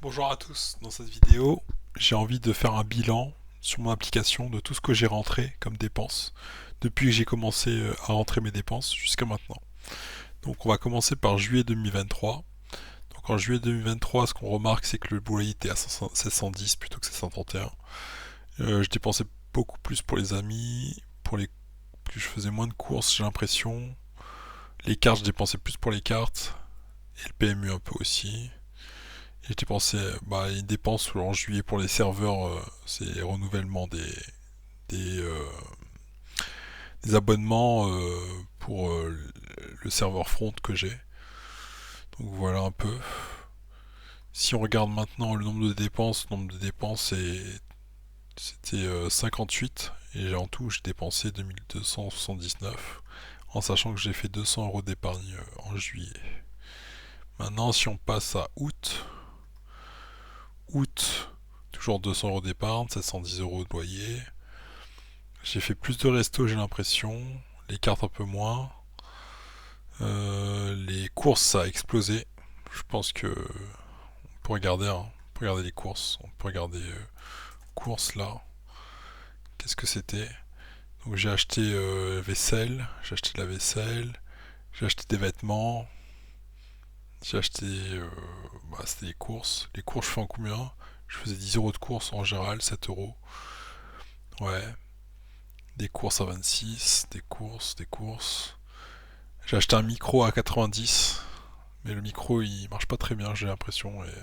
Bonjour à tous, dans cette vidéo, j'ai envie de faire un bilan sur mon application de tout ce que j'ai rentré comme dépenses depuis que j'ai commencé à rentrer mes dépenses jusqu'à maintenant. Donc on va commencer par juillet 2023. Donc en juillet 2023, ce qu'on remarque, c'est que le loyer était à 710 plutôt que 731. Je dépensais beaucoup plus pour les amis, je faisais moins de courses, j'ai l'impression. Les cartes, je dépensais plus pour les cartes, et le PMU un peu aussi. J'ai dépensé une dépense en juillet pour les serveurs, c'est les renouvellements des, euh, des abonnements pour le serveur front que j'ai. Donc voilà un peu. Si on regarde maintenant le nombre de dépenses c'était 58 et en tout j'ai dépensé 2279 en sachant que j'ai fait 200 euros d'épargne en juillet. Maintenant si on passe à août, toujours 200 euros d'épargne, 710 euros de loyer. J'ai fait plus de restos, j'ai l'impression. Les cartes un peu moins. Les courses, ça a explosé. Je pense que on peut regarder, hein. On peut regarder les courses. On peut regarder courses là. Qu'est-ce que c'était? Donc j'ai acheté vaisselle. J'ai acheté de la vaisselle. J'ai acheté des vêtements. J'ai acheté. C'était les courses. Les courses, je fais en combien? Je faisais 10 euros de courses en général, 7 euros. Ouais. Des courses à 26. Des courses. J'ai acheté un micro à 90, mais le micro il marche pas très bien, j'ai l'impression. Et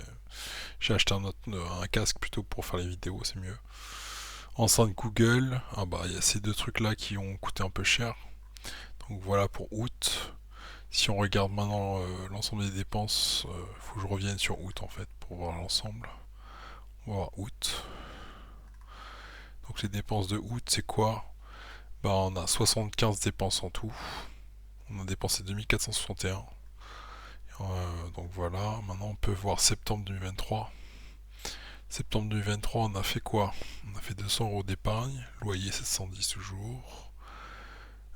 j'ai acheté un casque plutôt pour faire les vidéos, c'est mieux. Enceinte Google, ah bah il y a ces deux trucs là qui ont coûté un peu cher. Donc voilà pour août. Si on regarde maintenant l'ensemble des dépenses, faut que je revienne sur août en fait pour voir l'ensemble. On va voir août. Donc les dépenses de août c'est quoi? Bah on a 75 dépenses en tout. On a dépensé 2461. Donc voilà, maintenant on peut voir septembre 2023. Septembre 2023, on a fait quoi? On a fait 200 euros d'épargne, loyer 710 toujours.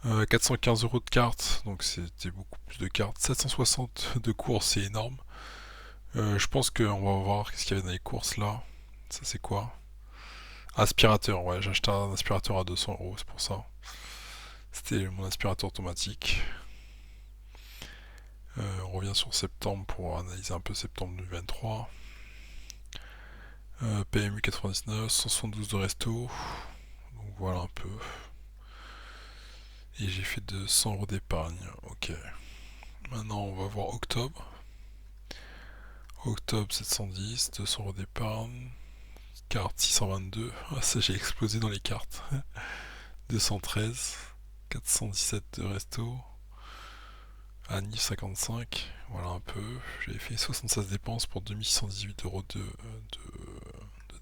415 euros de cartes, donc c'était beaucoup plus de cartes. 760 de courses, c'est énorme. Je pense qu'on va voir qu'est-ce qu'il y avait dans les courses là. Ça c'est quoi? Aspirateur, ouais, j'ai acheté un aspirateur à 200 euros, c'est pour ça. C'était mon aspirateur automatique. On revient sur septembre pour analyser un peu septembre 2023. PMU 99, 172 de resto. Donc voilà un peu. Et j'ai fait 200 euros d'épargne. Ok. Maintenant on va voir octobre. Octobre 710, 200 euros d'épargne. Carte 622. Ah ça j'ai explosé dans les cartes. 213. 417 de resto. Annie 55. Voilà un peu. J'avais fait 76 dépenses pour 2618 euros de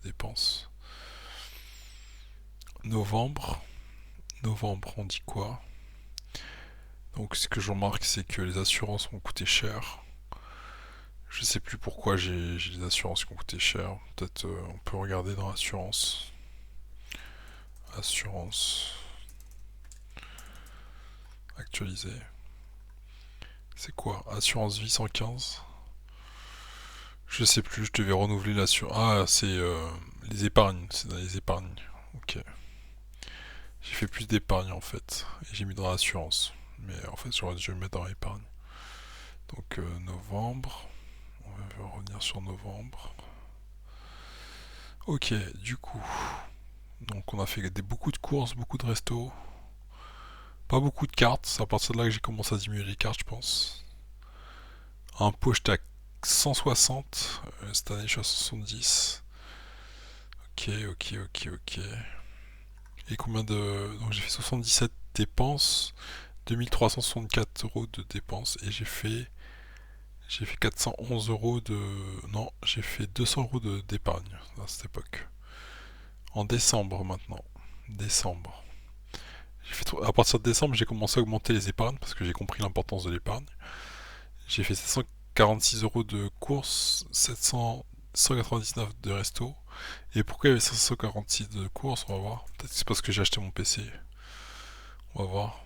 dépenses. Novembre. Novembre on dit quoi? Donc ce que je remarque c'est que les assurances m'ont coûté cher. Je sais plus pourquoi j'ai des assurances qui ont coûté cher. Peut-être on peut regarder dans l'assurance. Assurance actualisée. C'est quoi? Assurance vie 115. Je sais plus, je devais renouveler l'assurance. Ah, c'est les épargnes. C'est dans les épargnes. Ok. J'ai fait plus d'épargne en fait. Et j'ai mis dans l'assurance. Mais en fait, j'aurais dû le mettre dans l'épargne. Donc novembre. On va revenir sur novembre. Ok, du coup. Donc on a fait beaucoup de courses, beaucoup de restos. Pas beaucoup de cartes, c'est à partir de là que j'ai commencé à diminuer les cartes, je pense. Un pot, j'étais à 160. Cette année, je suis à 70. Ok. Et combien de. Donc j'ai fait 77 dépenses, 2364 euros de dépenses, et j'ai fait. J'ai fait 411 euros de. Non, j'ai fait 200 euros d'épargne à cette époque. En décembre maintenant. Décembre. À partir de décembre, j'ai commencé à augmenter les épargnes parce que j'ai compris l'importance de l'épargne. J'ai fait 746 euros de courses, 199 de resto. Et pourquoi il y avait 546 de courses? On va voir. Peut-être que c'est parce que j'ai acheté mon PC. On va voir.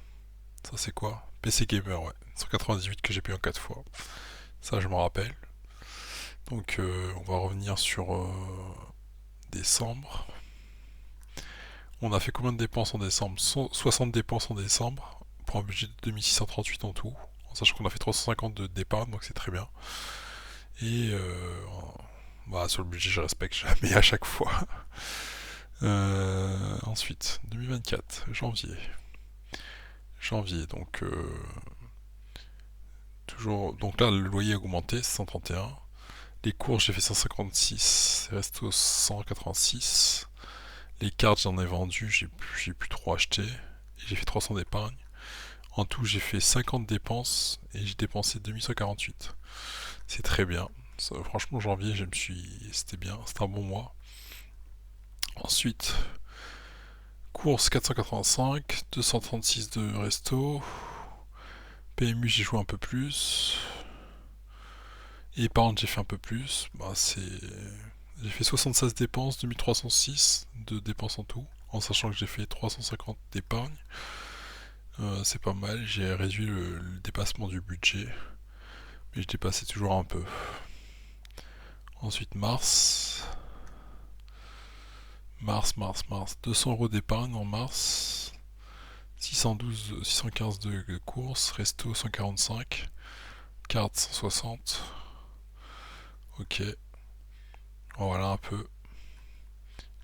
Ça c'est quoi? PC Gamer, ouais. 198 que j'ai payé en 4 fois. Ça je m'en rappelle. Donc on va revenir sur décembre. On a fait combien de dépenses en décembre? 60 dépenses en décembre, pour un budget de 2638 en tout, en sachant qu'on a fait 350 d'épargne, donc c'est très bien. Et bah, sur le budget, je respecte jamais à chaque fois. Ensuite, 2024, janvier. Janvier, donc toujours. Donc là, le loyer a augmenté, 131. Les courses, j'ai fait 156, resto 186. Les cartes, j'en ai vendu, j'ai plus trop acheté. Et j'ai fait 300 d'épargne. En tout, j'ai fait 50 dépenses et j'ai dépensé 2148. C'est très bien. Ça, franchement, janvier, c'était bien, c'était un bon mois. Ensuite, course 485, 236 de resto. PMU, j'ai joué un peu plus. Épargne, j'ai fait un peu plus. J'ai fait 76 dépenses, 2306 de dépenses en tout, en sachant que j'ai fait 350 d'épargne. C'est pas mal, j'ai réduit le dépassement du budget, mais je dépassais toujours un peu. Ensuite, mars. Mars, 200 € d'épargne en mars. 615 de courses, resto 145, carte 160. Ok, voilà un peu.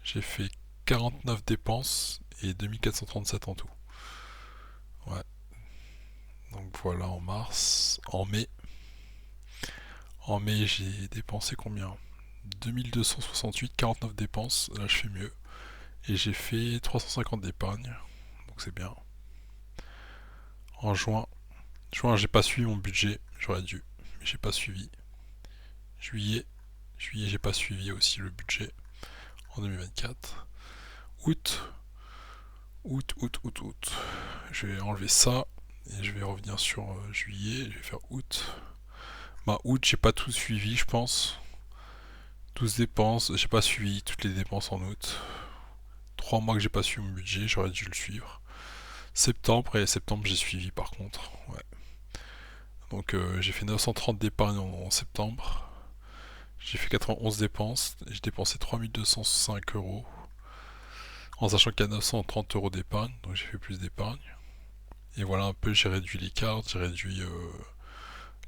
J'ai fait 49 dépenses et 2437 en tout. Ouais, donc voilà en mars. En mai, j'ai dépensé combien? 2268, 49 dépenses, là je fais mieux. Et j'ai fait 350 d'épargne, donc c'est bien. En juin, j'ai pas suivi mon budget, j'aurais dû, mais j'ai pas suivi. Juillet, j'ai pas suivi aussi le budget en 2024. Août, août. Je vais enlever ça et je vais revenir sur juillet, je vais faire août. Bah août, j'ai pas tout suivi, je pense. 12 dépenses, j'ai pas suivi toutes les dépenses en août. 3 mois que j'ai pas suivi mon budget, j'aurais dû le suivre. Septembre j'ai suivi par contre. Ouais. Donc j'ai fait 930 d'épargne en septembre. J'ai fait 91 dépenses. J'ai dépensé 3205 €. En sachant qu'il y a 930 € d'épargne, donc j'ai fait plus d'épargne. Et voilà un peu, j'ai réduit les cartes, j'ai réduit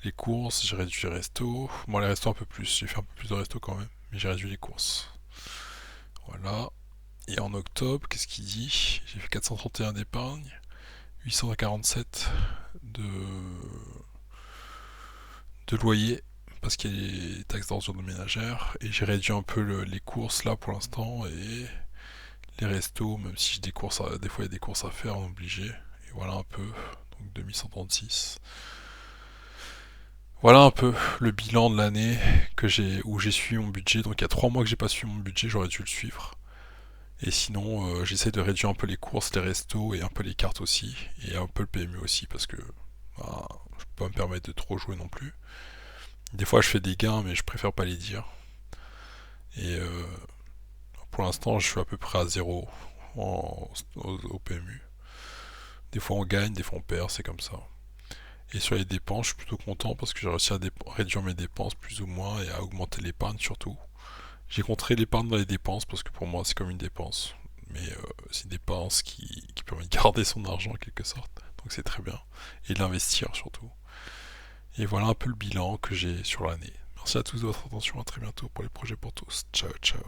les courses, j'ai réduit les restos. Bon, les restos un peu plus, j'ai fait un peu plus de restos quand même, mais j'ai réduit les courses. Voilà. Et en octobre, qu'est-ce qu'il dit? J'ai fait 431 d'épargne, 847 de loyer, parce qu'il y a les taxes d'ordure ménagère, et j'ai réduit un peu les courses là pour l'instant, et les restos, même si j'ai des courses des fois il y a des courses à faire, obligé. Et voilà un peu, donc 2136. Voilà un peu le bilan de l'année où j'ai suivi mon budget. Donc il y a 3 mois que j'ai pas suivi mon budget, j'aurais dû le suivre. Et sinon, j'essaie de réduire un peu les courses, les restos et un peu les cartes aussi. Et un peu le PMU aussi, parce que bah, je peux pas me permettre de trop jouer non plus. Des fois, je fais des gains, mais je préfère pas les dire. Et pour l'instant, je suis à peu près à zéro au PMU. Des fois, on gagne, des fois, on perd, c'est comme ça. Et sur les dépenses, je suis plutôt content parce que j'ai réussi à réduire mes dépenses plus ou moins et à augmenter l'épargne surtout. J'ai contré l'épargne dans les dépenses parce que pour moi, c'est comme une dépense. Mais c'est une dépense qui permet de garder son argent en quelque sorte. Donc c'est très bien. Et de l'investir surtout. Et voilà un peu le bilan que j'ai sur l'année. Merci à tous de votre attention, à très bientôt pour les projets pour tous. Ciao, ciao.